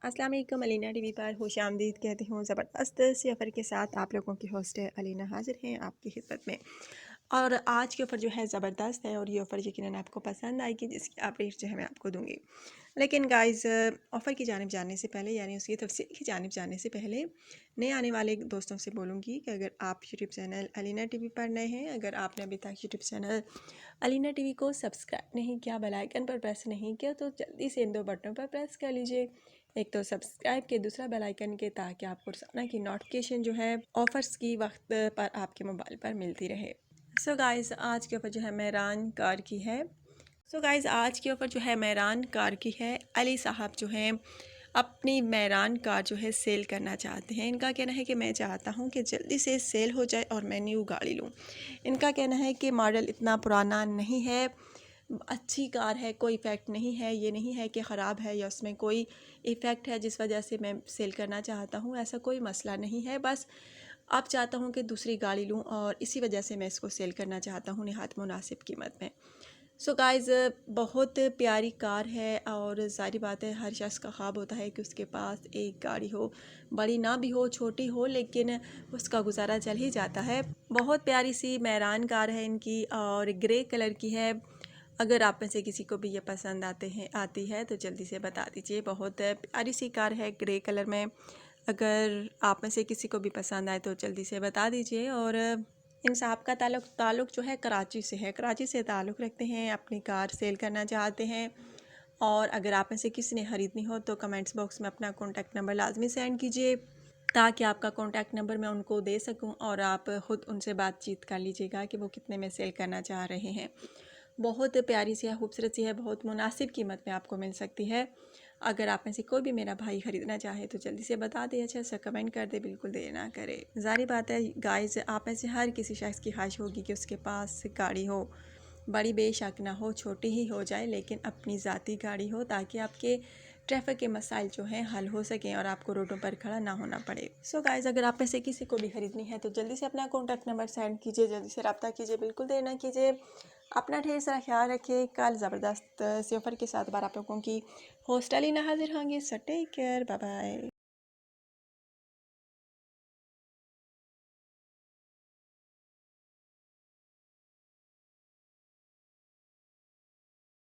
अस्सलाम वालेकुम। अलीना टीवी पर खुशामदीद कहती हूँ। ज़बरदस्त सी ऑफ़र के साथ आप लोगों की होस्ट अलीना हाज़िर हैं आपकी खिदमत में। और आज की ऑफ़र जो है ज़बरदस्त है और ये ऑफ़र यकीनन आपको पसंद आएगी, जिसकी अपडेट जो है मैं आपको दूँगी। लेकिन गाइज़, ऑफ़र की जानिब जाने से पहले यानी उसकी तफसील की जानिब जाने से पहले नए आने वाले दोस्तों से बोलूँगी कि अगर आप यूट्यूब चैनल अलीना टीवी पर नए हैं, अगर आपने अभी तक यूट्यूब चैनल अलीना टीवी को सब्सक्राइब नहीं किया, बेल आइकन पर प्रेस नहीं किया, तो जल्दी से इन दो बटनों पर प्रेस कर लीजिए। एक तो सब्सक्राइब के, दूसरा बेल आइकन के, ताकि आपको रोज़ाना की नोटिफिकेशन जो है ऑफ़र्स की वक्त पर आपके मोबाइल पर मिलती रहे। सो गाइज़, आज की ऑफ़र जो है मेहरान कार की है। आज की ऑफ़र जो है मेहरान कार की है। अली साहब जो हैं अपनी मेहरान कार जो है सेल करना चाहते हैं। इनका कहना है कि मैं चाहता हूं कि जल्दी से सेल हो जाए और मैं न्यू गाड़ी लूं। इनका कहना है कि मॉडल इतना पुराना नहीं है, अच्छी कार है, कोई इफ़ेक्ट नहीं है, ये नहीं है कि ख़राब है या उसमें कोई इफ़ेक्ट है जिस वजह से मैं सेल करना चाहता हूँ। ऐसा कोई मसला नहीं है, बस अब चाहता हूँ कि दूसरी गाड़ी लूँ और इसी वजह से मैं इसको सेल करना चाहता हूँ नहायत मुनासिब कीमत में। गाइज़, बहुत प्यारी कार है और ज़ाहिर बात है हर शख्स का ख्वाब होता है कि उसके पास एक गाड़ी हो, बड़ी ना भी हो, छोटी हो, लेकिन उसका गुजारा चल ही जाता है। बहुत प्यारी सी मेहरान कार है इनकी और ग्रे कलर की है। अगर आप में से किसी को भी ये पसंद आती है तो जल्दी से बता दीजिए। बहुत प्यारी सी कार है ग्रे कलर में। अगर आप में से किसी को भी पसंद आए तो जल्दी से बता दीजिए। और इन साहब का ताल्लुक़ जो है कराची से है, कराची से ताल्लुक़ रखते हैं, अपनी कार सेल करना चाहते हैं। और अगर आप में से किसी ने ख़रीदनी हो तो कमेंट्स बॉक्स में अपना कॉन्टैक्ट नंबर लाजमी सेंड कीजिए, ताकि आपका कॉन्टैक्ट नंबर मैं उनको दे सकूं और आप ख़ुद उनसे बातचीत कर लीजिएगा कि वो कितने में सेल करना चाह रहे हैं। बहुत प्यारी सी है, खूबसूरत सी है, बहुत मुनासिब कीमत में आपको मिल सकती है। अगर आप में से कोई भी मेरा भाई ख़रीदना चाहे तो जल्दी से बता दे, अच्छा सा कमेंट कर दे, बिल्कुल देर ना करे। ज़ाहिर बात है गाइस, आप में से हर किसी शख्स की ख्वाहिश होगी कि उसके पास गाड़ी हो, बड़ी बेशक ना हो, छोटी ही हो जाए, लेकिन अपनी ज़ाती गाड़ी हो, ताकि आपके ट्रैफिक के मसाइल जो हैं हल हो सकें और आपको रोडों पर खड़ा ना होना पड़े। गाइस, अगर आप में से किसी को भी ख़रीदनी है तो जल्दी से अपना कॉन्टैक्ट नंबर सेंड कीजिए, जल्दी से रब्ता कीजिए, बिल्कुल देर ना कीजिए। अपना ढेर सारा ख्याल रखिए। कल ज़बरदस्त सी ऑफ़र के साथ बार आप लोगों की होस्ट अलीना हाज़िर होंगी। So take care, bye bye.